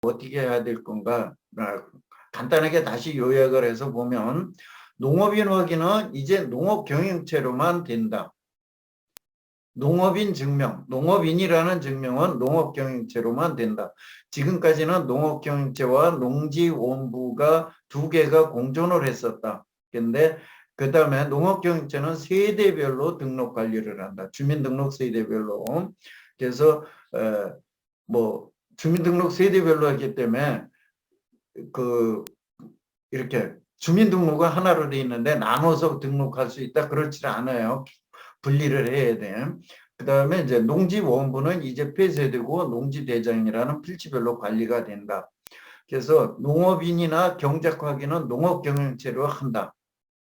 어떻게 해야 될 건가? 간단하게 다시 요약을 해서 보면 농업인 확인은 이제 농업경영체로만 된다. 농업인 증명, 농업인이라는 증명은 농업경영체로만 된다. 지금까지는 농업경영체와 농지원부가 두 개가 공존을 했었다. 근데 그 다음에 농업경영체는 세대별로 등록 관리를 한다. 주민등록 세대별로. 그래서 뭐 주민등록 세대별로 하기 때문에 그 이렇게 주민등록은 하나로 돼 있는데 나눠서 등록할 수 있다. 그렇지 않아요. 분리를 해야 돼. 그 다음에 이제 농지원부는 이제 폐쇄되고 농지대장이라는 필지별로 관리가 된다. 그래서 농업인이나 경작확인은 농업경영체로 한다.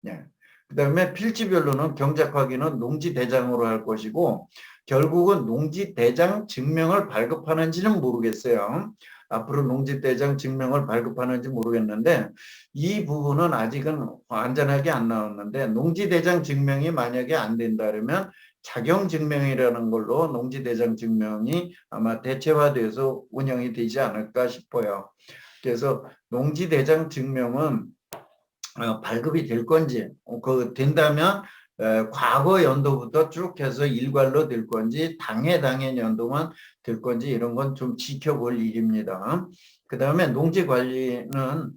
예. 그 다음에 필지별로는 경작확인은 농지대장으로 할 것이고 결국은 농지대장 증명을 발급하는지는 모르겠어요. 앞으로 농지대장 증명을 발급하는지 모르겠는데 이 부분은 아직은 완전하게 안 나왔는데 농지대장 증명이 만약에 안 된다 그러면 자경증명이라는 걸로 농지대장 증명이 아마 대체화돼서 운영이 되지 않을까 싶어요. 그래서 농지대장 증명은 발급이 될 건지 된다면 과거 연도부터 쭉 해서 일괄로 될 건지 당해 연도만 될 건지 이런 건 좀 지켜볼 일입니다. 그 다음에 농지관리는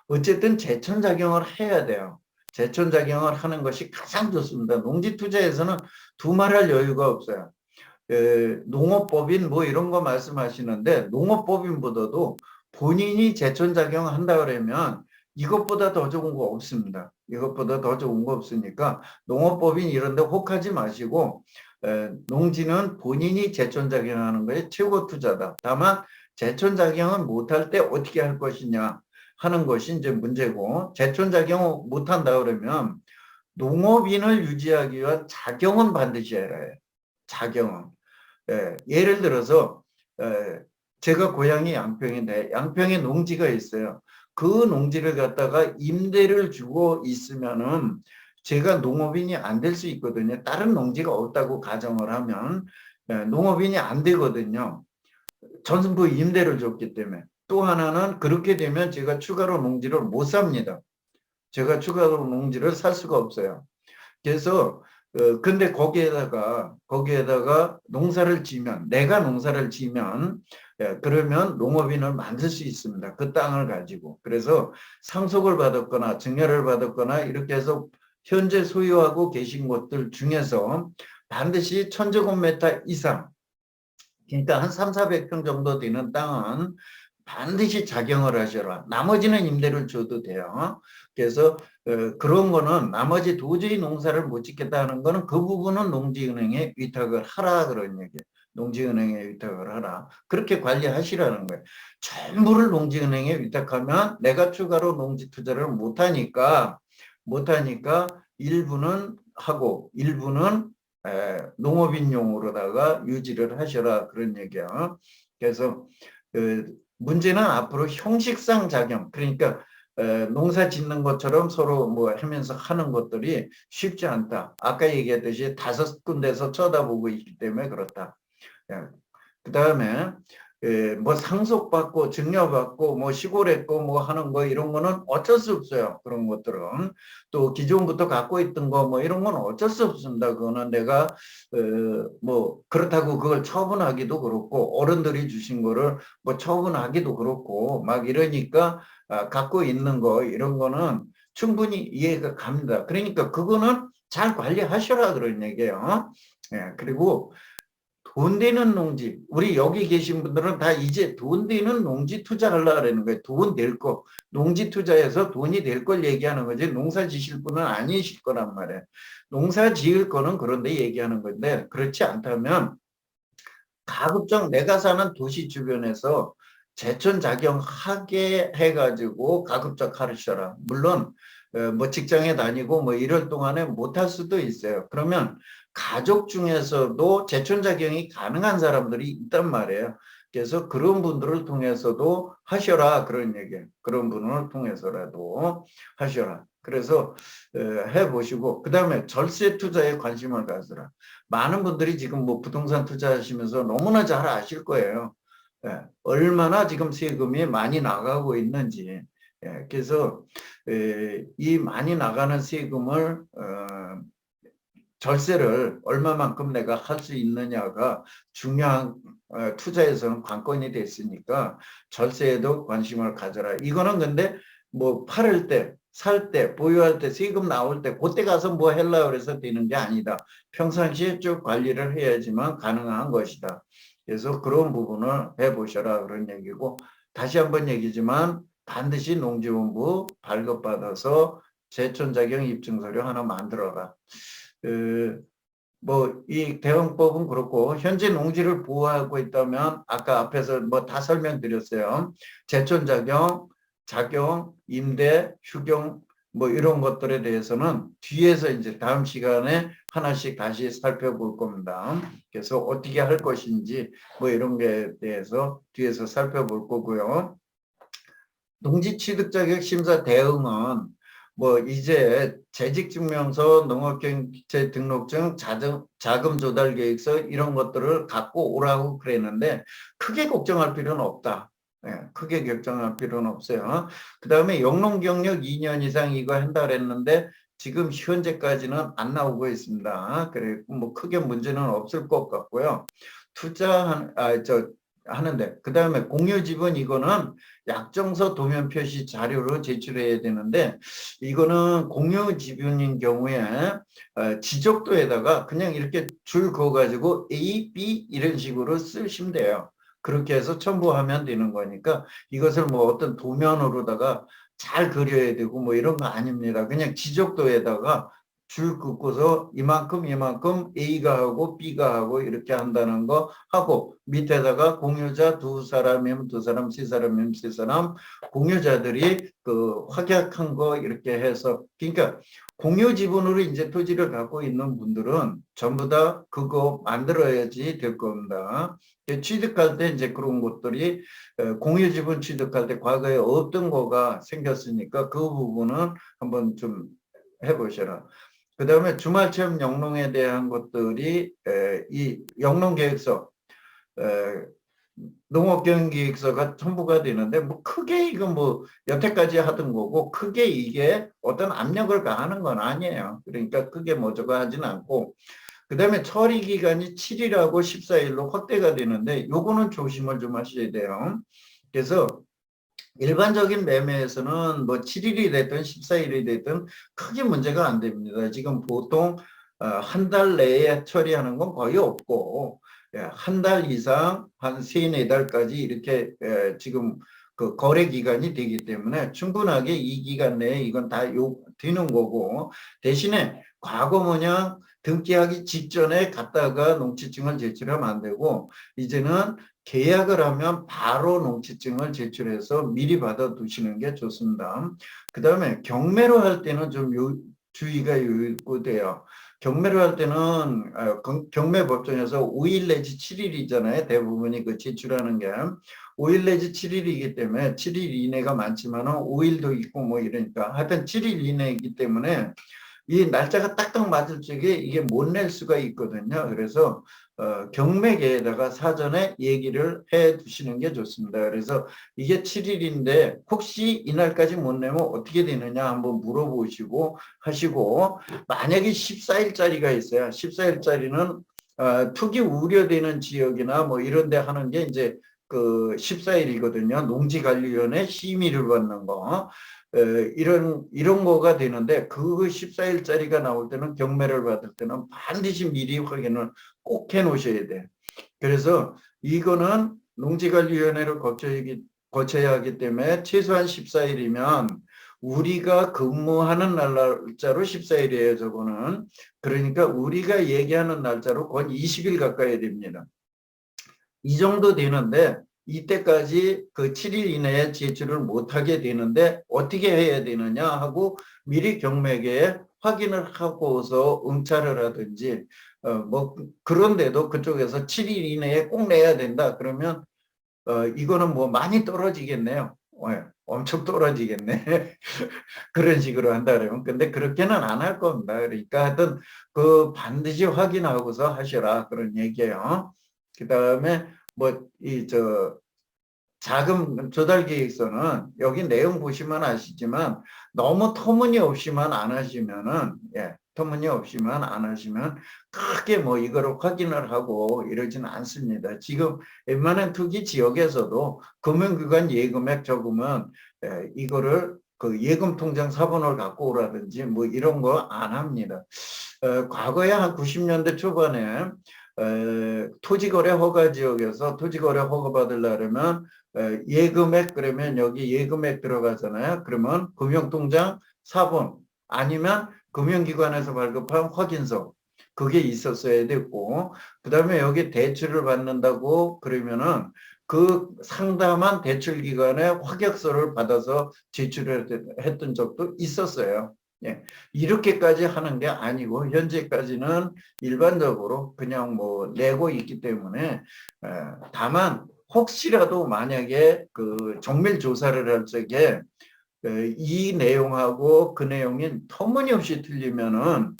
어쨌든 제천작용을 해야 돼요. 제천작용을 하는 것이 가장 좋습니다. 농지투자에서는 두말할 여유가 없어요. 농업법인 뭐 이런 거 말씀하시는데 농업법인보다도 본인이 제천작용을 한다 그러면 이것보다 더 좋은 거 없습니다. 이것보다 더 좋은 거 없으니까 농업법인 이런 데 혹하지 마시고 농지는 본인이 제천작용하는 거에 최고 투자다. 다만 제천작용은 못할 때 어떻게 할 것이냐 하는 것이 이제 문제고 제천작용을 못한다 그러면 농업인을 유지하기 위한 작용은 반드시 해야 해요. 작용은. 예를 들어서 제가 고향이 양평인데 양평에 농지가 있어요. 그 농지를 갖다가 임대를 주고 있으면은 제가 농업인이 안 될 수 있거든요. 다른 농지가 없다고 가정을 하면 농업인이 안 되거든요. 전부 임대를 줬기 때문에. 또 하나는 그렇게 되면 제가 추가로 농지를 못 삽니다. 제가 추가로 농지를 살 수가 없어요. 그래서 근데 거기에다가 농사를 지면 내가 농사를 지면 그러면 농업인을 만들 수 있습니다. 그 땅을 가지고. 그래서 상속을 받았거나 증여를 받았거나 이렇게 해서 현재 소유하고 계신 곳들 중에서 반드시 1000제곱미터 이상 그러니까 한 3, 400평 정도 되는 땅은 반드시 작용을 하셔라. 나머지는 임대를 줘도 돼요. 그래서 그런 거는 나머지 도저히 농사를 못 짓겠다는 거는 그 부분은 농지은행에 위탁을 하라 그런 얘기예요. 농지은행에 위탁을 하라. 그렇게 관리하시라는 거예요. 전부를 농지은행에 위탁하면 내가 추가로 농지 투자를 못하니까 일부는 하고 일부는 농업인용으로다가 유지를 하셔라 그런 얘기야. 그래서 문제는 앞으로 형식상 작용 그러니까 농사 짓는 것처럼 서로 뭐 하면서 하는 것들이 쉽지 않다. 아까 얘기했듯이 5군데서 쳐다보고 있기 때문에 그렇다. 그 다음에 뭐 상속받고 증여받고 뭐 시골했고 뭐 하는 거 이런 거는 어쩔 수 없어요. 그런 것들은 또 기존부터 갖고 있던 거 뭐 이런 건 어쩔 수 없습니다. 그거는 내가 뭐 그렇다고 그걸 처분하기도 그렇고 어른들이 주신 거를 뭐 처분하기도 그렇고 막 이러니까 갖고 있는 거 이런 거는 충분히 이해가 갑니다. 그러니까 그거는 잘 관리하셔라 그런 얘기예요. 그리고 돈 되는 농지, 우리 여기 계신 분들은 다 이제 돈 되는 농지 투자하려고 하는 거예요. 돈 될 거. 농지 투자해서 돈이 될 걸 얘기하는 거지 농사 지실 분은 아니실 거란 말이에요. 농사 지을 거는 그런데 얘기하는 건데 그렇지 않다면 가급적 내가 사는 도시 주변에서 제천작용하게 해가지고 가급적 하셔라. 물론 뭐 직장에 다니고 뭐 이럴 동안에 못할 수도 있어요. 그러면 가족 중에서도 제천작용이 가능한 사람들이 있단 말이에요. 그래서 그런 분들을 통해서도 하셔라 그런 얘기예요. 그런 분을 통해서라도 하셔라. 그래서 해보시고 그 다음에 절세 투자에 관심을 가져라. 많은 분들이 지금 뭐 부동산 투자하시면서 너무나 잘 아실 거예요. 얼마나 지금 세금이 많이 나가고 있는지. 그래서 이 많이 나가는 세금을 절세를 얼마만큼 내가 할 수 있느냐가 중요한 투자에서는 관건이 됐으니까 절세에도 관심을 가져라. 이거는 근데 뭐 팔을 때, 살 때, 보유할 때, 세금 나올 때 그때 가서 뭐 하려고 해서 되는 게 아니다. 평상시에 쭉 관리를 해야지만 가능한 것이다. 그래서 그런 부분을 해보셔라 그런 얘기고, 다시 한번 얘기지만 반드시 농지본부 발급받아서 제촌자격 입증서류 하나 만들어라. 뭐 이 대응법은 그렇고, 현재 농지를 보호하고 있다면 아까 앞에서 뭐 다 설명드렸어요. 제촌자격, 작용, 임대, 휴경 뭐 이런 것들에 대해서는 뒤에서 이제 다음 시간에 하나씩 다시 살펴볼 겁니다. 그래서 어떻게 할 것인지 뭐 이런 게 대해서 뒤에서 살펴볼 거고요. 농지취득자격 심사 대응은 뭐 이제 재직증명서, 농업경제 등록증, 자금 조달 계획서 이런 것들을 갖고 오라고 그랬는데 크게 걱정할 필요는 없다. 크게 걱정할 필요는 없어요. 그 다음에 영농 경력 2년 이상 이거 한다 그랬는데 지금 현재까지는 안 나오고 있습니다. 그래 뭐 크게 문제는 없을 것 같고요. 하는데 그 다음에 공유 지분 이거는 약정서 도면 표시 자료로 제출해야 되는데 이거는 공유 지분인 경우에 지적도에다가 그냥 이렇게 줄 그어가지고 A, B 이런 식으로 쓰시면 돼요. 그렇게 해서 첨부하면 되는 거니까 이것을 뭐 어떤 도면으로다가 잘 그려야 되고 뭐 이런 거 아닙니다. 그냥 지적도에다가 줄 긋고서 이만큼 A가 하고 B가 하고 이렇게 한다는 거 하고 밑에다가 공유자 두 사람이면 두 사람, 세 사람이면 세 사람, 공유자들이 그 확약한 거 이렇게 해서 그러니까 공유 지분으로 이제 토지를 갖고 있는 분들은 전부 다 그거 만들어야지 될 겁니다. 취득할 때 이제 그런 것들이 공유 지분 취득할 때 과거에 어떤 거가 생겼으니까 그 부분은 한번 좀 해보셔라. 그 다음에 주말체험 영농에 대한 것들이 이 영농계획서 농업경영계획서가 첨부가 되는데 뭐 크게 이거 뭐 여태까지 하던 거고 크게 이게 어떤 압력을 가하는 건 아니에요. 그러니까 크게 뭐 저거 하진 않고 그 다음에 처리 기간이 7일하고 14일로 확대가 되는데 요거는 조심을 좀 하셔야 돼요. 그래서 일반적인 매매에서는 뭐 7일이 됐든 14일이 됐든 크게 문제가 안 됩니다. 지금 보통 한 달 내에 처리하는 건 거의 없고 한 달 이상 한 3, 4달까지 이렇게 지금 그 거래 기간이 되기 때문에 충분하게 이 기간 내에 이건 다 되는 거고 대신에 과거 뭐냐 등기하기 직전에 갔다가 농지증을 제출하면 안 되고 이제는 계약을 하면 바로 농지증을 제출해서 미리 받아 두시는 게 좋습니다. 그 다음에 경매로 할 때는 좀 주의가 요구돼요. 경매로 할 때는 경매법정에서 5일 내지 7일이잖아요. 대부분이 그 제출하는 게 5일 내지 7일이기 때문에 7일 이내가 많지만은 5일도 있고 뭐 이러니까 하여튼 7일 이내이기 때문에 이 날짜가 딱딱 맞을 적에 이게 못 낼 수가 있거든요. 그래서 경매계에다가 사전에 얘기를 해 두시는 게 좋습니다. 그래서 이게 7일인데 혹시 이날까지 못 내면 어떻게 되느냐 한번 물어보시고 하시고 만약에 14일짜리가 있어요. 14일짜리는 투기 우려되는 지역이나 뭐 이런 데 하는 게 이제 그 14일이거든요. 농지관리위원회 심의를 받는 거. 이런 거가 되는데 그 14일짜리가 나올 때는 경매를 받을 때는 반드시 미리 확인을 꼭 해 놓으셔야 돼. 그래서 이거는 농지관리위원회를 거쳐야 하기 때문에 최소한 14일이면 우리가 근무하는 날짜로 14일이에요. 저거는. 그러니까 우리가 얘기하는 날짜로 거의 20일 가까이 됩니다. 이 정도 되는데 이때까지 그 7일 이내에 제출을 못하게 되는데 어떻게 해야 되느냐 하고 미리 경매계에 확인을 하고서 응찰을 하든지 뭐 그런데도 그쪽에서 7일 이내에 꼭 내야 된다 그러면 이거는 뭐 많이 떨어지겠네요. 엄청 떨어지겠네. 그런 식으로 한다 그러면 근데 그렇게는 안 할 겁니다. 그러니까 하여튼 그 반드시 확인하고서 하셔라 그런 얘기예요. 그 다음에 뭐 이 자금 조달 계획서는 여기 내용 보시면 아시지만 너무 터무니없이만 안 하시면은, 터무니없이만 안 하시면 크게 뭐 이거를 확인을 하고 이러지는 않습니다. 지금 웬만한 투기 지역에서도 금융기관 예금액 적으면 이거를 그 예금 통장 사본을 갖고 오라든지 뭐 이런 거 안 합니다. 과거에 한 90년대 초반에 토지거래 허가 지역에서 토지거래 허가 받으려면 예금액, 그러면 여기 예금액 들어가잖아요. 그러면 금융통장 사본 아니면 금융기관에서 발급한 확인서, 그게 있었어야 됐고, 그 다음에 여기 대출을 받는다고 그러면은 그 상담한 대출기관의 확약서를 받아서 제출을 했던 적도 있었어요. 예, 이렇게까지 하는 게 아니고 현재까지는 일반적으로 그냥 뭐 내고 있기 때문에, 다만 혹시라도 만약에 그 정밀 조사를 할 적에 이 내용하고 그 내용이 터무니없이 틀리면은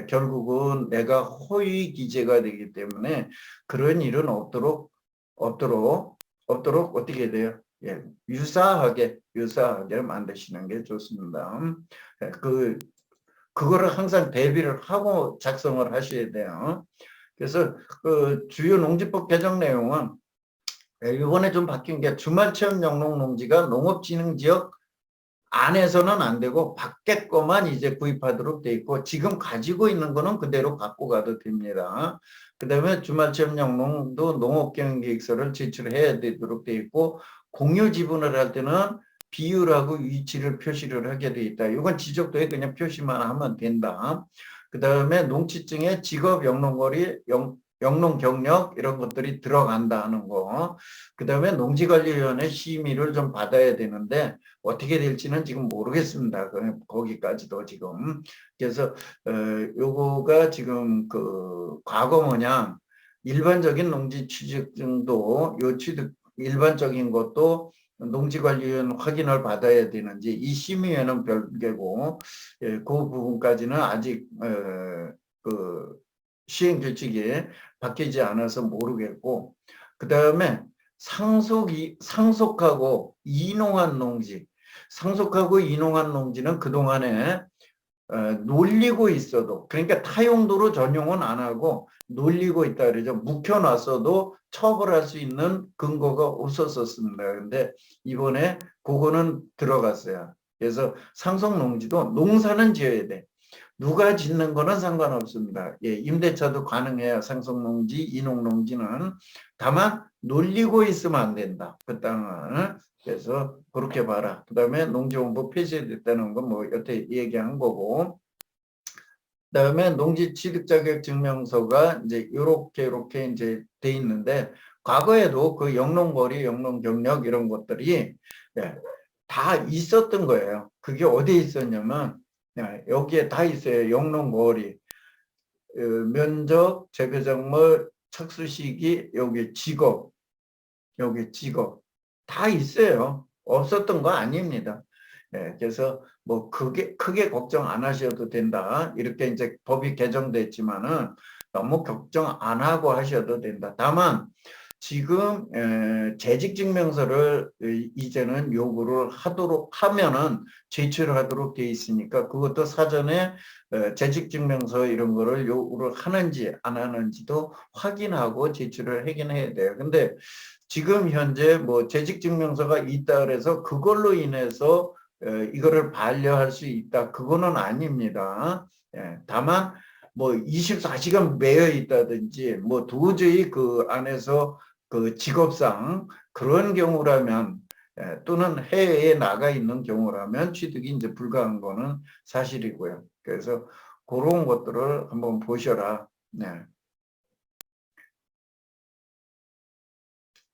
결국은 내가 허위 기재가 되기 때문에 그런 일은 없도록 어떻게 돼요? 유사하게 만드시는 게 좋습니다. 그거를 항상 대비를 하고 작성을 하셔야 돼요. 그래서 그 주요 농지법 개정 내용은 이번에 좀 바뀐 게 주말 체험 영농 농지가 농업진흥지역 안에서는 안 되고 밖에 거만 이제 구입하도록 돼 있고, 지금 가지고 있는 거는 그대로 갖고 가도 됩니다. 그다음에 주말 체험 영농도 농업경영계획서를 제출해야 되도록 돼 있고, 공유 지분을 할 때는 비율하고 위치를 표시를 하게 돼 있다. 이건 지적도에 그냥 표시만 하면 된다. 그다음에 농지증에 직업 영농거리 영농 경력 이런 것들이 들어간다는 거. 그다음에 농지관리위원회 심의를 좀 받아야 되는데 어떻게 될지는 지금 모르겠습니다. 거기까지도 지금. 그래서 요거가 지금 그 과거 모양 일반적인 농지 취득증도 요 취득 일반적인 것도 농지관리위원 확인을 받아야 되는지 이 심의회는 별개고, 그 부분까지는 아직 그 시행 규칙이 바뀌지 않아서 모르겠고, 그 다음에 상속하고 이농한 농지, 상속하고 이농한 농지는 그동안에 놀리고 있어도, 그러니까 타용도로 전용은 안 하고 놀리고 있다 그러죠. 묵혀놨어도 처벌할 수 있는 근거가 없었습니다. 그런데 이번에 그거는 들어갔어요. 그래서 상속농지도 농사는 지어야 돼. 누가 짓는 거는 상관없습니다. 임대차도 가능해요. 상속농지, 이농농지는. 다만 놀리고 있으면 안 된다. 그 땅을. 그래서 그렇게 봐라. 그 다음에 농지홍보 폐지됐다는 건 뭐 여태 얘기한 거고. 그 다음에 농지 취득 자격 증명서가 이제 요렇게 이제 돼 있는데, 과거에도 그 영농거리, 영농경력 이런 것들이 다 있었던 거예요. 그게 어디에 있었냐면 여기에 다 있어요. 영농거리, 면적, 재배작물, 착수시기, 여기 직업 다 있어요. 없었던 거 아닙니다. 그래서 뭐 크게 걱정 안 하셔도 된다. 이렇게 이제 법이 개정됐지만은 너무 걱정 안 하고 하셔도 된다. 다만 지금 재직증명서를 이제는 요구를 하면은 제출하도록 돼 있으니까 그것도 사전에 재직증명서 이런 거를 요구를 하는지 안 하는지도 확인하고 제출을 하긴 해야 돼요. 근데 지금 현재 뭐 재직증명서가 있다 그래서 그걸로 인해서 이거를 반려할 수 있다, 그거는 아닙니다. 다만 뭐 24시간 매여 있다든지 뭐 도저히 그 안에서 그 직업상 그런 경우라면, 또는 해외에 나가 있는 경우라면 취득이 이제 불가한 거는 사실이고요. 그래서 그런 것들을 한번 보셔라.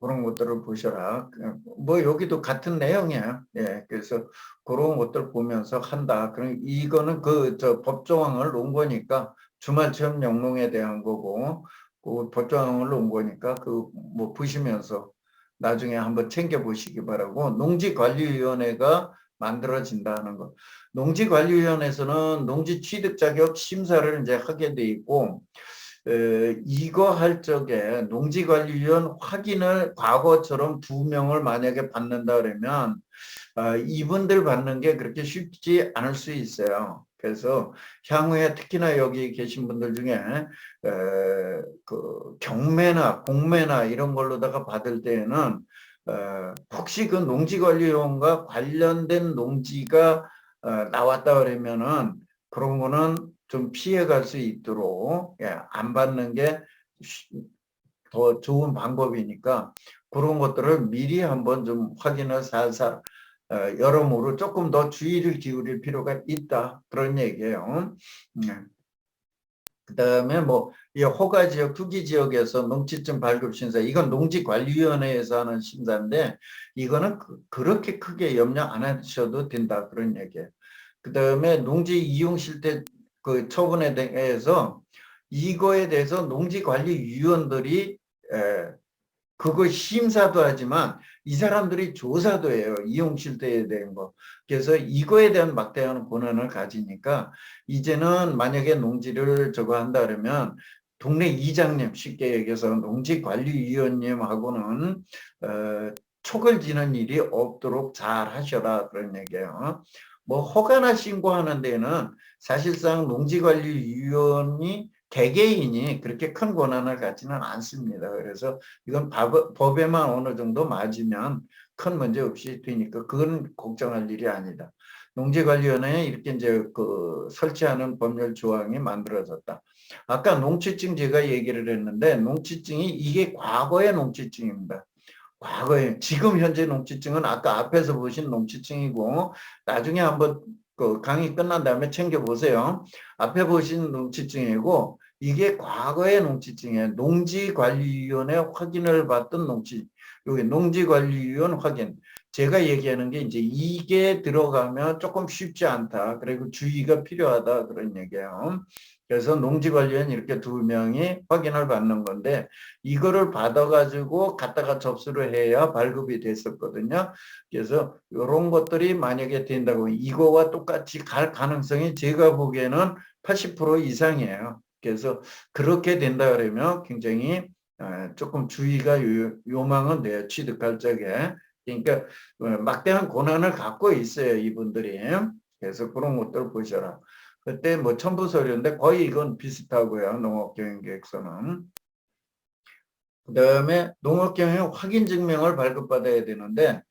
그런 것들을 보셔라. 뭐 여기도 같은 내용이에요. 그래서 그런 것들 보면서 한다. 그럼 이거는 그 저 법조항을 놓은 거니까 주말 체험 영농에 대한 거고, 그 법조항을 놓은 거니까 그 뭐 보시면서 나중에 한번 챙겨 보시기 바라고. 농지관리위원회가 만들어진다는 거. 농지관리위원회에서는 농지 취득 자격 심사를 이제 하게 돼 있고, 이거 할 적에 농지관리위원 확인을 과거처럼 2명을 만약에 받는다 그러면 이분들 받는 게 그렇게 쉽지 않을 수 있어요. 그래서 향후에 특히나 여기 계신 분들 중에 그 경매나 공매나 이런 걸로다가 받을 때에는 혹시 그 농지관리위원과 관련된 농지가 나왔다 그러면은 그런 거는 좀 피해갈 수 있도록 안 받는 게 더 좋은 방법이니까 그런 것들을 미리 한번 좀 확인을 살살 여러모로 조금 더 주의를 기울일 필요가 있다 그런 얘기예요. 그다음에 뭐 이 허가 지역, 투기 지역에서 농지증 발급 심사 이건 농지관리위원회에서 하는 심사인데 이거는 그렇게 크게 염려 안 하셔도 된다 그런 얘기예요. 그다음에 농지 이용 실태 그 처분에 대해서 이거에 대해서 농지관리위원들이 그거 심사도 하지만 이 사람들이 조사도 해요. 이용 실태에 대한 거. 그래서 이거에 대한 막대한 권한을 가지니까 이제는 만약에 농지를 저거 한다 그러면 동네 이장님 쉽게 얘기해서 농지관리위원님하고는 촉을 지는 일이 없도록 잘 하셔라 그런 얘기예요. 뭐 허가나 신고하는 데는 사실상 농지관리위원이 개개인이 그렇게 큰 권한을 갖지는 않습니다. 그래서 이건 법에만 어느 정도 맞으면 큰 문제 없이 되니까 그건 걱정할 일이 아니다. 농지관리위원회에 이렇게 이제 그 설치하는 법률 조항이 만들어졌다. 아까 농지증 제가 얘기를 했는데 농지증이 이게 과거의 농지증입니다. 과거에 지금 현재 농지증은 아까 앞에서 보신 농지증이고 나중에 한번 그 강의 끝난 다음에 챙겨보세요. 앞에 보신 농지증이고 이게 과거의 농지증이에요. 농지관리위원회 확인을 받던 농지 여기 농지관리위원 확인 제가 얘기하는 게 이제 이게 들어가면 조금 쉽지 않다. 그리고 주의가 필요하다 그런 얘기예요. 그래서 농지관리원 이렇게 2명이 확인을 받는 건데 이거를 받아가지고 갖다가 접수를 해야 발급이 됐었거든요. 그래서 이런 것들이 만약에 된다고 이거와 똑같이 갈 가능성이 제가 보기에는 80% 이상이에요. 그래서 그렇게 된다 그러면 굉장히 조금 주의가 요망은 돼요. 취득할 적에. 그러니까 막대한 권한을 갖고 있어요. 이분들이. 그래서 그런 것들을 보셔라. 그때 뭐 첨부 서류인데 거의 이건 비슷하고요. 농업경영계획서는. 그다음에 농업경영 확인 증명을 발급받아야 되는데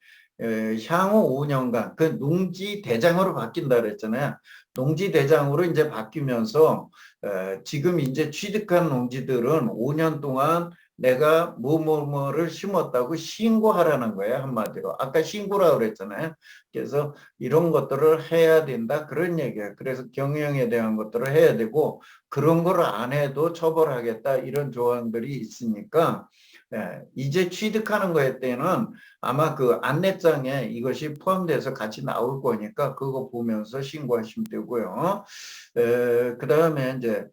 향후 5년간 그 농지 대장으로 바뀐다 그랬잖아요. 농지 대장으로 이제 바뀌면서 지금 이제 취득한 농지들은 5년 동안 내가 뭐뭐뭐를 심었다고 신고하라는 거예요. 한마디로. 아까 신고라고 그랬잖아요. 그래서 이런 것들을 해야 된다. 그런 얘기예요. 그래서 경영에 대한 것들을 해야 되고 그런 거를 안 해도 처벌하겠다. 이런 조항들이 있으니까 이제 취득하는 거에 때는 아마 그 안내장에 이것이 포함돼서 같이 나올 거니까 그거 보면서 신고하시면 되고요. 그 다음에 이제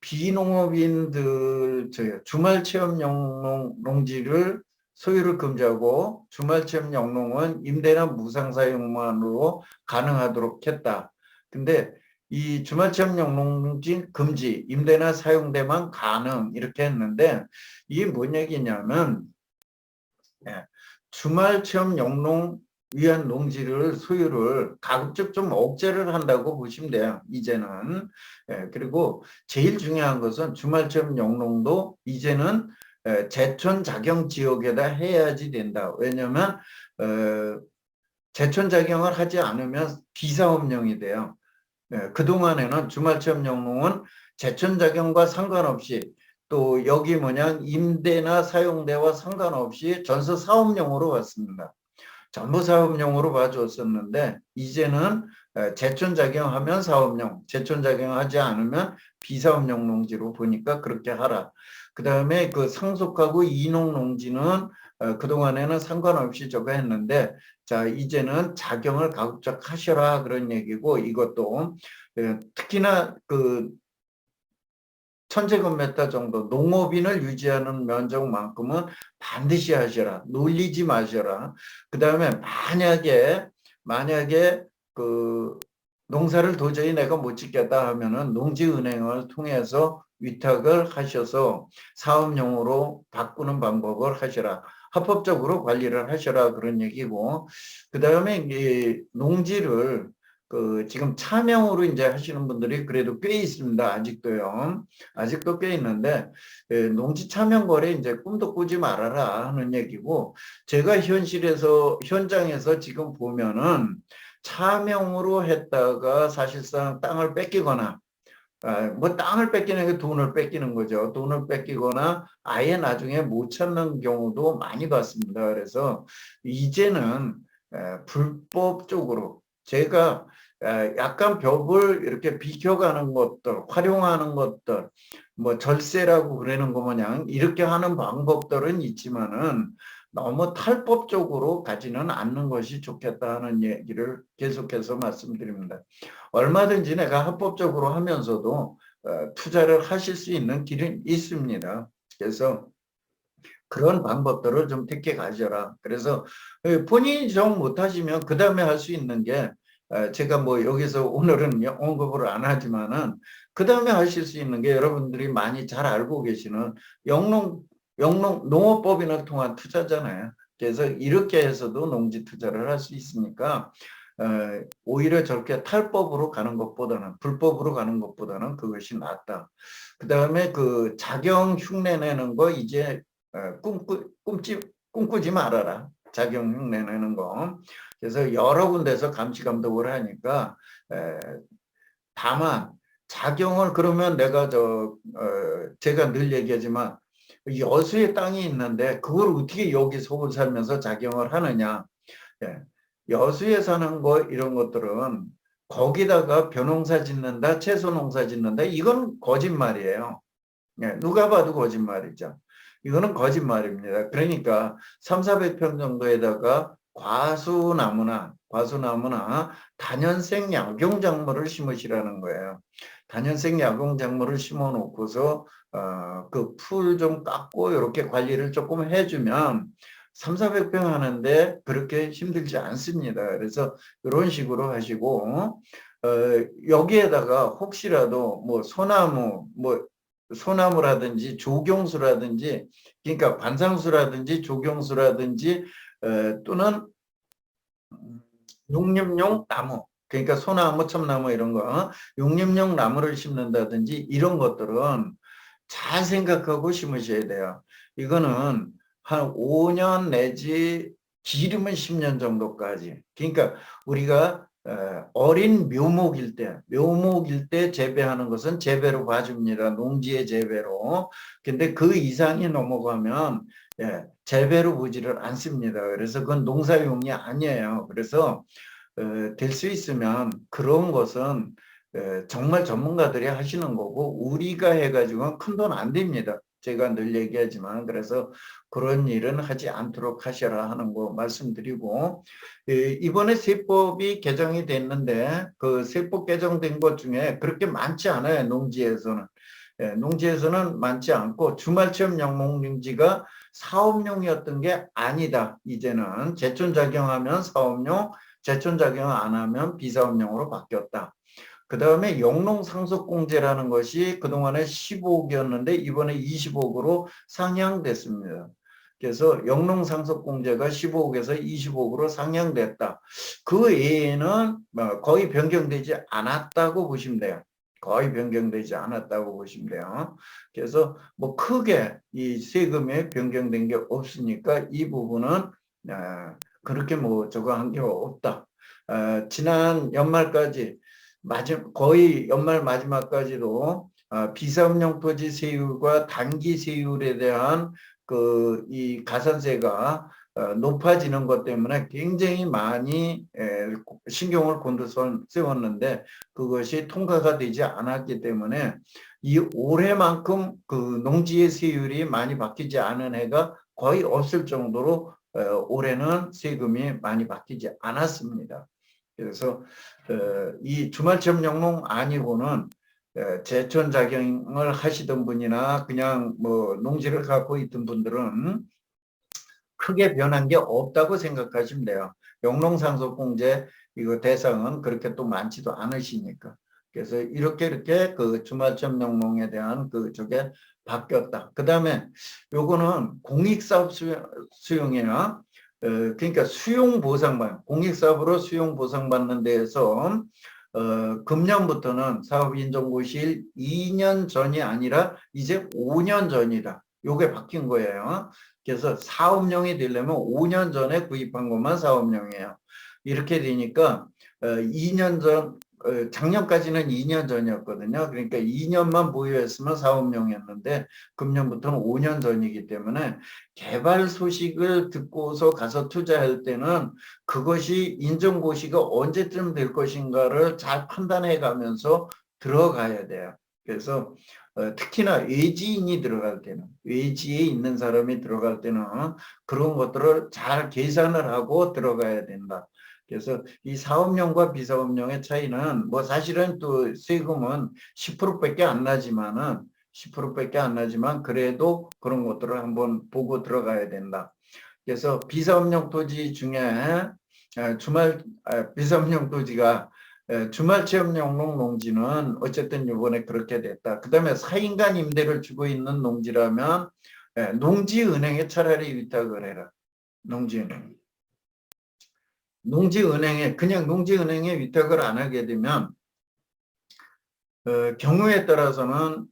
비농업인들 주말 체험 영농지를 소유를 금지하고 주말 체험 영농은 임대나 무상 사용만으로 가능하도록 했다. 근데 이 주말 체험 영농지 금지, 임대나 사용대만 가능 이렇게 했는데 이게 뭔 얘기냐면 주말 체험 영농 위한 농지를 소유를 가급적 좀 억제를 한다고 보시면 돼요. 이제는. 그리고 제일 중요한 것은 주말 체험 영농도 이제는 제촌 자경 지역에다 해야지 된다. 왜냐하면 제촌 자경을 하지 않으면 비사업령이 돼요. 그동안에는 주말 체험 영농은 제촌 자경과 상관없이 또 여기 뭐냐 임대나 사용대와 상관없이 전서 사업용으로 봤습니다. 전부 사업용으로 봐줬었는데 이제는 제촌작용하면 사업용, 제촌작용하지 않으면 비사업용 농지로 보니까 그렇게 하라. 그 다음에 그 상속하고 이농 농지는 그동안에는 상관없이 저거 했는데 자 이제는 작용을 가급적 하셔라 그런 얘기고 이것도 특히나 그 천제곱미터 정도 농업인을 유지하는 면적만큼은 반드시 하셔라. 놀리지 마셔라. 그 다음에 만약에 그 농사를 도저히 내가 못 짓겠다 하면은 농지은행을 통해서 위탁을 하셔서 사업용으로 바꾸는 방법을 하시라. 합법적으로 관리를 하셔라 그런 얘기고, 그 다음에 이 농지를 지금 차명으로 이제 하시는 분들이 그래도 꽤 있습니다. 아직도요. 아직도 꽤 있는데, 농지 차명 거래 이제 꿈도 꾸지 말아라 하는 얘기고, 제가 현장에서 지금 보면은 차명으로 했다가 사실상 땅을 뺏기거나, 뭐 땅을 뺏기는 게 돈을 뺏기는 거죠. 돈을 뺏기거나 아예 나중에 못 찾는 경우도 많이 봤습니다. 그래서 이제는 불법적으로 제가 약간 벽을 이렇게 비켜가는 것들, 활용하는 것들, 뭐 절세라고 그러는 거 마냥 이렇게 하는 방법들은 있지만은 너무 탈법적으로 가지는 않는 것이 좋겠다 하는 얘기를 계속해서 말씀드립니다. 얼마든지 내가 합법적으로 하면서도 투자를 하실 수 있는 길은 있습니다. 그래서 그런 방법들을 좀 택해 가셔라. 그래서 본인이 정 못하시면 그 다음에 할 수 있는 게 제가 뭐 여기서 오늘은 언급을 안 하지만은 그 다음에 하실 수 있는 게 여러분들이 많이 잘 알고 계시는 농업법인을 통한 투자잖아요. 그래서 이렇게 해서도 농지 투자를 할 수 있으니까 오히려 저렇게 탈법으로 가는 것보다는 불법으로 가는 것보다는 그것이 낫다. 그 다음에 그 자경 흉내 내는 거 이제 꿈꾸지 말아라. 자경 흉내 내는 거. 그래서 여러 군데서 감시 감독을 하니까 다만 자경을 그러면 내가 제가 늘 얘기하지만 여수에 땅이 있는데 그걸 어떻게 여기 서울 살면서 자경을 하느냐. 예. 여수에 사는 거 이런 것들은 거기다가 벼농사 짓는다, 채소 농사 짓는다 이건 거짓말이에요. 예, 누가 봐도 거짓말이죠. 이거는 거짓말입니다. 그러니까 3, 400평 정도에다가 과수나무나 다년생 약용작물을 심으시라는 거예요. 다년생 약용작물을 심어 놓고서 그 풀 좀 깎고 이렇게 관리를 조금 해주면 3, 400평 하는데 그렇게 힘들지 않습니다. 그래서 이런 식으로 하시고 여기에다가 혹시라도 뭐 소나무라든지 조경수라든지 그러니까 관상수라든지 조경수라든지 또는 용림용 나무 그러니까 소나무, 참나무 이런 거 용림용 나무를 심는다든지 이런 것들은 잘 생각하고 심으셔야 돼요. 이거는 한 5년 내지 길으면 10년 정도까지. 그러니까 우리가 어린 묘목일 때 재배하는 것은 재배로 봐줍니다. 농지의 재배로. 근데 그 이상이 넘어가면 재배로 보지를 않습니다. 그래서 그건 농사용이 아니에요. 그래서 될 수 있으면 그런 것은 정말 전문가들이 하시는 거고 우리가 해가지고는 큰 돈 안 됩니다. 제가 늘 얘기하지만 그래서 그런 일은 하지 않도록 하셔라 하는 거 말씀드리고 이번에 세법이 개정이 됐는데 그 세법 개정된 것 중에 그렇게 많지 않아요. 농지에서는. 농지에서는 많지 않고 주말체험 양목용지가 사업용이었던 게 아니다. 이제는 제촌작용하면 사업용, 제촌작용 안 하면 비사업용으로 바뀌었다. 그 다음에 영농상속공제라는 것이 그동안에 15억이었는데 이번에 20억으로 상향됐습니다. 그래서 영농상속공제가 15억에서 20억으로 상향됐다. 그 외에는 거의 변경되지 않았다고 보시면 돼요. 거의 변경되지 않았다고 보시면 돼요. 그래서 뭐 크게 이 세금에 변경된 게 없으니까 이 부분은 그렇게 뭐 저거 한 게 없다. 지난 연말까지 거의 연말 마지막까지도 비사업용 토지 세율과 단기 세율에 대한 이 가산세가 높아지는 것 때문에 굉장히 많이 신경을 곤두세웠는데 그것이 통과가 되지 않았기 때문에 이 올해만큼 그 농지의 세율이 많이 바뀌지 않은 해가 거의 없을 정도로 올해는 세금이 많이 바뀌지 않았습니다. 그래서 이 주말체험 영농 아니고는 제촌작용을 하시던 분이나 그냥 뭐 농지를 갖고 있던 분들은 크게 변한 게 없다고 생각하시면 돼요. 영농상속공제 이거 대상은 그렇게 또 많지도 않으시니까. 그래서 이렇게 그 주말점 영농에 대한 그 저게 바뀌었다. 그 다음에 요거는 공익사업 수용이나 그러니까 수용보상받는 공익사업으로 수용보상받는 데에서 금년부터는 사업인정고시일 2년 전이 아니라 이제 5년 전이다. 요게 바뀐 거예요. 그래서 사업용이 되려면 5년 전에 구입한 것만 사업용이에요. 이렇게 되니까 2년 전 작년까지는 2년 전이었거든요. 그러니까 2년만 보유했으면 사업용이었는데 금년부터는 5년 전이기 때문에 개발 소식을 듣고서 가서 투자할 때는 그것이 인정고시가 언제쯤 될 것인가를 잘 판단해 가면서 들어가야 돼요. 그래서 특히나 외지인이 들어갈 때는 외지에 있는 사람이 들어갈 때는 그런 것들을 잘 계산을 하고 들어가야 된다. 그래서 이 사업용과 비사업용의 차이는 뭐 사실은 또 세금은 10%밖에 안 나지만은 10%밖에 안 나지만 그래도 그런 것들을 한번 보고 들어가야 된다. 그래서 비사업용 토지 중에 비사업용 토지가 주말체험용 농지는 어쨌든 이번에 그렇게 됐다. 그 다음에 4인간 임대를 주고 있는 농지라면 농지은행에 차라리 위탁을 해라. 농지은행. 농지은행에 그냥 농지은행에 위탁을 안 하게 되면 경우에 따라서는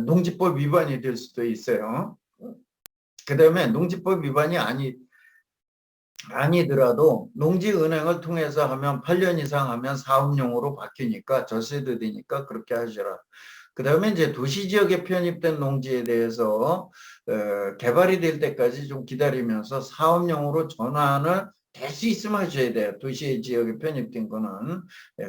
농지법 위반이 될 수도 있어요. 그 다음에 농지법 위반이 아니더라도 농지은행을 통해서 하면 8년 이상 하면 사업용으로 바뀌니까 절세도 되니까 그렇게 하시라. 그 다음에 이제 도시지역에 편입된 농지에 대해서 개발이 될 때까지 좀 기다리면서 사업용으로 전환을 될 수 있으면 하셔야 돼요. 도시 지역에 편입된 거는.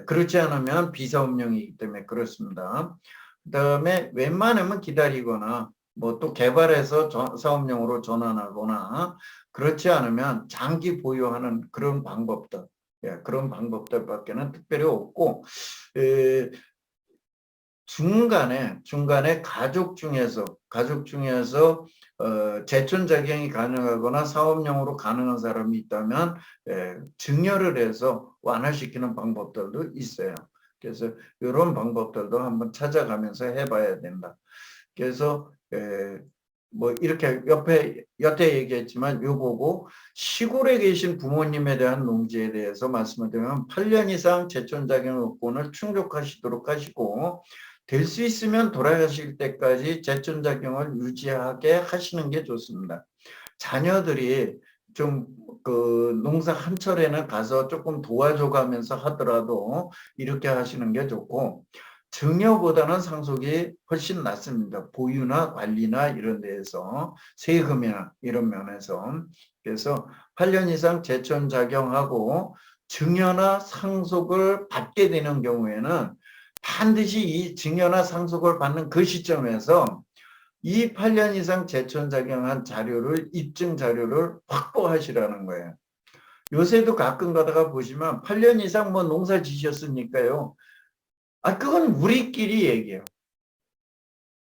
그렇지 않으면 비사업용이기 때문에 그렇습니다. 그 다음에 웬만하면 기다리거나 뭐 또 개발해서 사업용으로 전환하거나 그렇지 않으면 장기 보유하는 그런 방법들, 그런 방법들밖에는 특별히 없고 중간에 가족 중에서 재촌작용이 가능하거나 사업용으로 가능한 사람이 있다면 증여를 해서 완화시키는 방법들도 있어요. 그래서 이런 방법들도 한번 찾아가면서 해봐야 된다. 그래서 뭐 이렇게 여태 얘기했지만 요 보고 시골에 계신 부모님에 대한 농지에 대해서 말씀을 드리면 8년 이상 재촌작용 요건을 충족하시도록 하시고 될 수 있으면 돌아가실 때까지 재촌작용을 유지하게 하시는 게 좋습니다. 자녀들이 좀 그 농사 한철에는 가서 조금 도와줘가면서 하더라도 이렇게 하시는 게 좋고 증여보다는 상속이 훨씬 낫습니다. 보유나 관리나 이런 데에서 세금이나 이런 면에서. 그래서 8년 이상 재촌작용하고 증여나 상속을 받게 되는 경우에는 반드시 이 증여나 상속을 받는 그 시점에서 이 8년 이상 재촌작용한 자료를 입증 자료를 확보하시라는 거예요. 요새도 가끔 가다가 보시면 8년 이상 뭐 농사 지셨으니까요. 그건 우리끼리 얘기해요.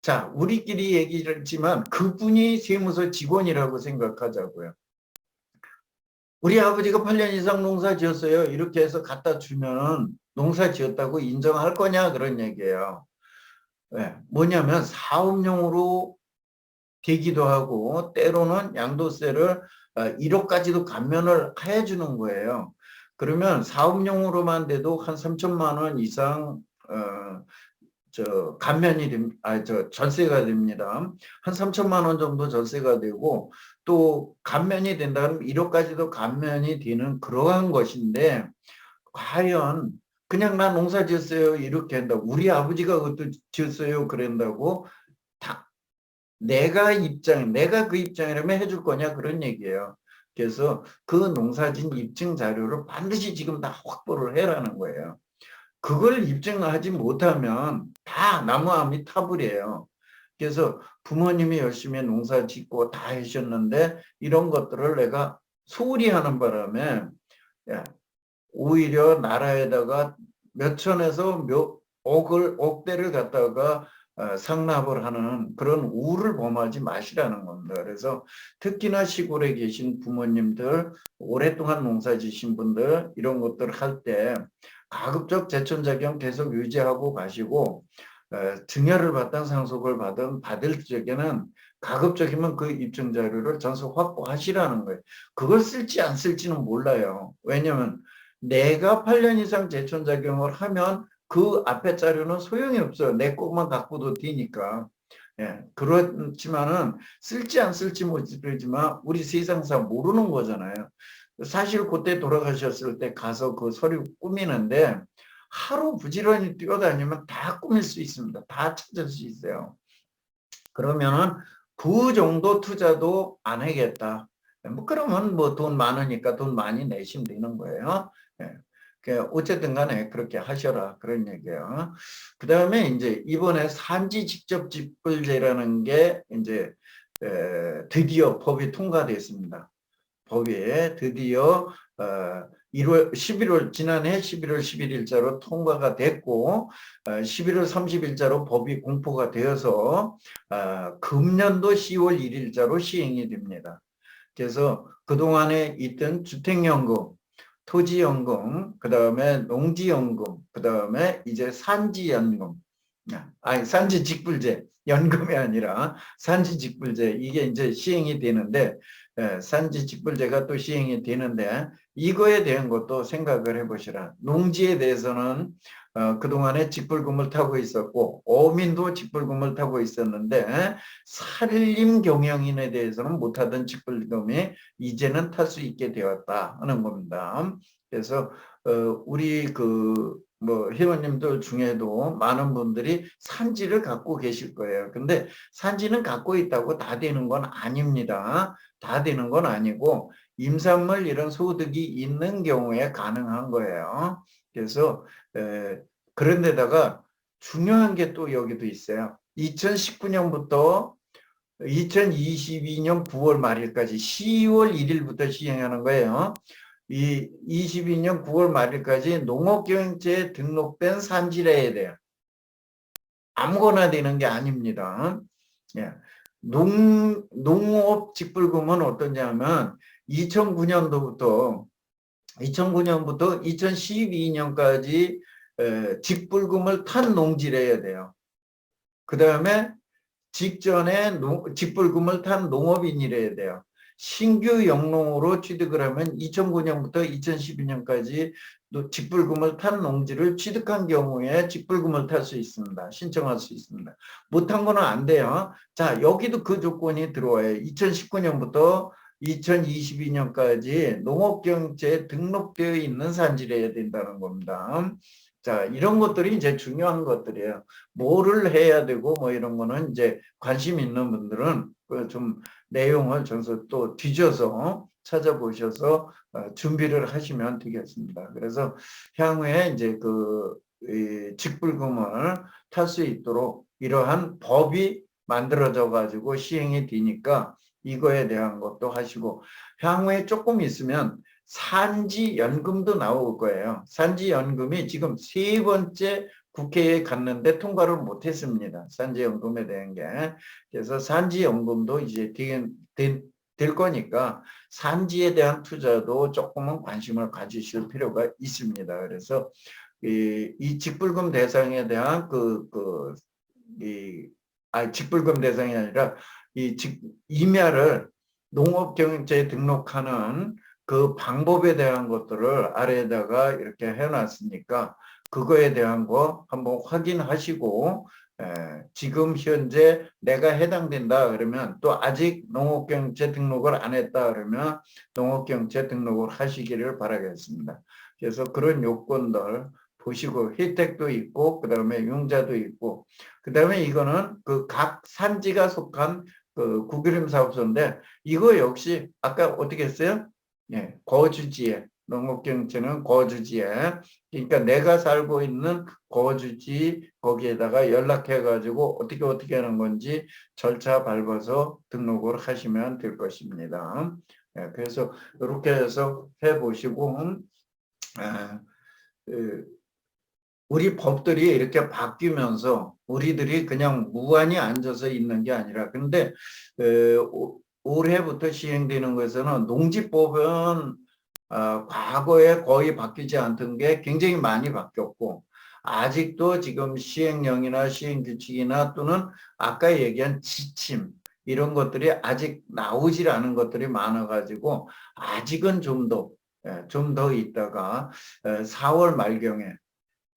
자, 우리끼리 얘기를 했지만 그분이 세무서 직원이라고 생각하자고요. 우리 아버지가 8년 이상 농사 지었어요. 이렇게 해서 갖다 주면 농사 지었다고 인정할 거냐 그런 얘기예요. 네, 뭐냐면 사업용으로 되기도 하고 때로는 양도세를 1억까지도 감면을 해주는 거예요. 그러면 사업용으로만 돼도 한 3천만 원 이상 감면이 절세가 됩니다. 한 3천만 원 정도 절세가 되고 또 감면이 된다면 1억까지도 감면이 되는 그러한 것인데 과연 그냥 나 농사 지었어요 이렇게 한다. 우리 아버지가 그것도 지었어요 그런다고 내가 그 입장이라면 해줄 거냐 그런 얘기예요. 그래서 그 농사진 입증 자료를 반드시 지금 다 확보를 해라는 거예요. 그걸 입증하지 못하면 다 나무아미 타불이에요. 그래서 부모님이 열심히 농사 짓고 다 하셨는데 이런 것들을 내가 소홀히 하는 바람에 오히려 나라에다가 몇 천에서 몇 억대를 갖다가 상납을 하는 그런 우를 범하지 마시라는 겁니다. 그래서 특히나 시골에 계신 부모님들, 오랫동안 농사 지신 분들 이런 것들 할 때 가급적 제천자경 계속 유지하고 가시고 증여를 받든 상속을 받을 적에는 가급적이면 그 입증 자료를 전수 확보하시라는 거예요. 그걸 쓸지 안 쓸지는 몰라요. 왜냐하면 내가 8년 이상 제천자경을 하면 그 앞에 자료는 소용이 없어요. 내 것만 갖고도 되니까. 예, 그렇지만은 쓸지 안 쓸지 모르지만 우리 세상사 모르는 거잖아요. 사실 그때 돌아가셨을 때 가서 그 서류 꾸미는데 하루 부지런히 뛰어다니면 다 꾸밀 수 있습니다. 다 찾을 수 있어요. 그러면은 그 정도 투자도 안 하겠다. 뭐 그러면 뭐 돈 많으니까 돈 많이 내시면 되는 거예요. 예. 어쨌든 간에 그렇게 하셔라. 그런 얘기예요. 그 다음에 이제 이번에 산지 직접 직불제라는 게 이제 드디어 법이 통과됐습니다. 법에 드디어 11월 지난해 11월 11일자로 통과가 됐고 11월 30일자로 법이 공포가 되어서 금년도 10월 1일자로 시행이 됩니다. 그래서 그동안에 있던 주택연금, 토지연금, 그 다음에 농지연금, 그 다음에 이제 산지연금, 아니 산지직불제, 연금이 아니라 산지직불제 이게 이제 시행이 되는데 산지직불제가 또 시행이 되는데 이거에 대한 것도 생각을 해보시라. 농지에 대해서는 그동안에 직불금을 타고 있었고 어민도 직불금을 타고 있었는데 산림 경영인에 대해서는 못하던 직불금이 이제는 탈 수 있게 되었다 하는 겁니다. 그래서 우리 뭐 회원님들 중에도 많은 분들이 산지를 갖고 계실 거예요. 근데 산지는 갖고 있다고 다 되는 건 아닙니다. 다 되는 건 아니고 임산물 이런 소득이 있는 경우에 가능한 거예요. 그래서 그런 데다가 중요한 게 또 여기도 있어요. 2019년부터 2022년 9월 말일까지 10월 1일부터 시행하는 거예요. 이 22년 9월 말일까지 농업경영체에 등록된 산지라 해야 돼요. 아무거나 되는 게 아닙니다. 예. 농업 직불금은 어떠냐면 2009년부터 2012년까지 직불금을 탄 농지라 해야 돼요. 그 다음에 직전에 직불금을 탄 농업인이래야 돼요. 신규 영농으로 취득을 하면 2009년부터 2012년까지 직불금을 탄 농지를 취득한 경우에 직불금을 탈 수 있습니다. 신청할 수 있습니다. 못한 거는 안 돼요. 자, 여기도 그 조건이 들어와요. 2019년부터 2022년까지 농업경제에 등록되어 있는 산지를 해야 된다는 겁니다. 자, 이런 것들이 이제 중요한 것들이에요. 뭐를 해야 되고 뭐 이런 거는 이제 관심 있는 분들은 좀 내용을 전서 또 뒤져서 찾아보셔서 준비를 하시면 되겠습니다. 그래서 향후에 이제 직불금을 탈 수 있도록 이러한 법이 만들어져 가지고 시행이 되니까 이거에 대한 것도 하시고 향후에 조금 있으면 산지연금도 나올 거예요. 산지연금이 지금 세 번째 국회에 갔는데 통과를 못했습니다. 산지연금에 대한 게. 그래서 산지연금도 이제 될 거니까 산지에 대한 투자도 조금은 관심을 가지실 필요가 있습니다. 그래서 이 직불금 대상에 대한 직불금 대상이 아니라 임야를 농업경영체에 등록하는 그 방법에 대한 것들을 아래에다가 이렇게 해놨으니까 그거에 대한 거 한번 확인하시고 지금 현재 내가 해당된다 그러면 또 아직 농업경영체 등록을 안 했다 그러면 농업경영체 등록을 하시기를 바라겠습니다. 그래서 그런 요건들 보시고 혜택도 있고 그 다음에 융자도 있고 그 다음에 이거는 그 각 산지가 속한 그 구기림 사업소인데 이거 역시 아까 어떻게 했어요? 예, 거주지에 농업경영체는 거주지에 그러니까 내가 살고 있는 거주지 거기에다가 연락해 가지고 어떻게 하는 건지 절차 밟아서 등록을 하시면 될 것입니다. 예, 그래서 이렇게 해서 해 보시고 우리 법들이 이렇게 바뀌면서 우리들이 그냥 무한히 앉아서 있는 게 아니라 근데 올해부터 시행되는 것에는 농지법은 과거에 거의 바뀌지 않던 게 굉장히 많이 바뀌었고 아직도 지금 시행령이나 시행규칙이나 또는 아까 얘기한 지침 이런 것들이 아직 나오질 않은 것들이 많아가지고 아직은 좀 더 있다가 4월 말경에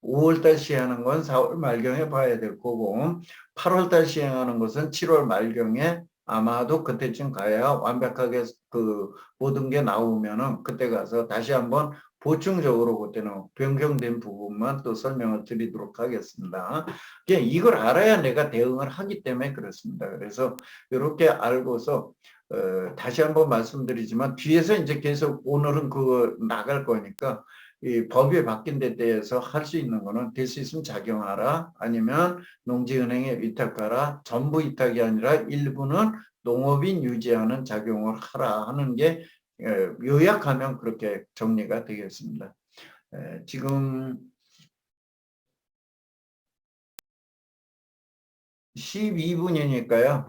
5월달 시행하는 건 4월 말경에 봐야 될 거고 8월달 시행하는 것은 7월 말경에 아마도 그때쯤 가야 완벽하게 그 모든 게 나오면은 그때 가서 다시 한번 보충적으로 그때는 변경된 부분만 또 설명을 드리도록 하겠습니다. 이걸 알아야 내가 대응을 하기 때문에 그렇습니다. 그래서 이렇게 알고서 다시 한번 말씀드리지만 뒤에서 이제 계속 오늘은 그거 나갈 거니까 이 법이 바뀐 데 대해서 할 수 있는 거는 될 수 있으면 작용하라 아니면 농지은행에 위탁하라 전부 위탁이 아니라 일부는 농업인 유지하는 작용을 하라 하는 게 요약하면 그렇게 정리가 되겠습니다. 지금 12분이니까요.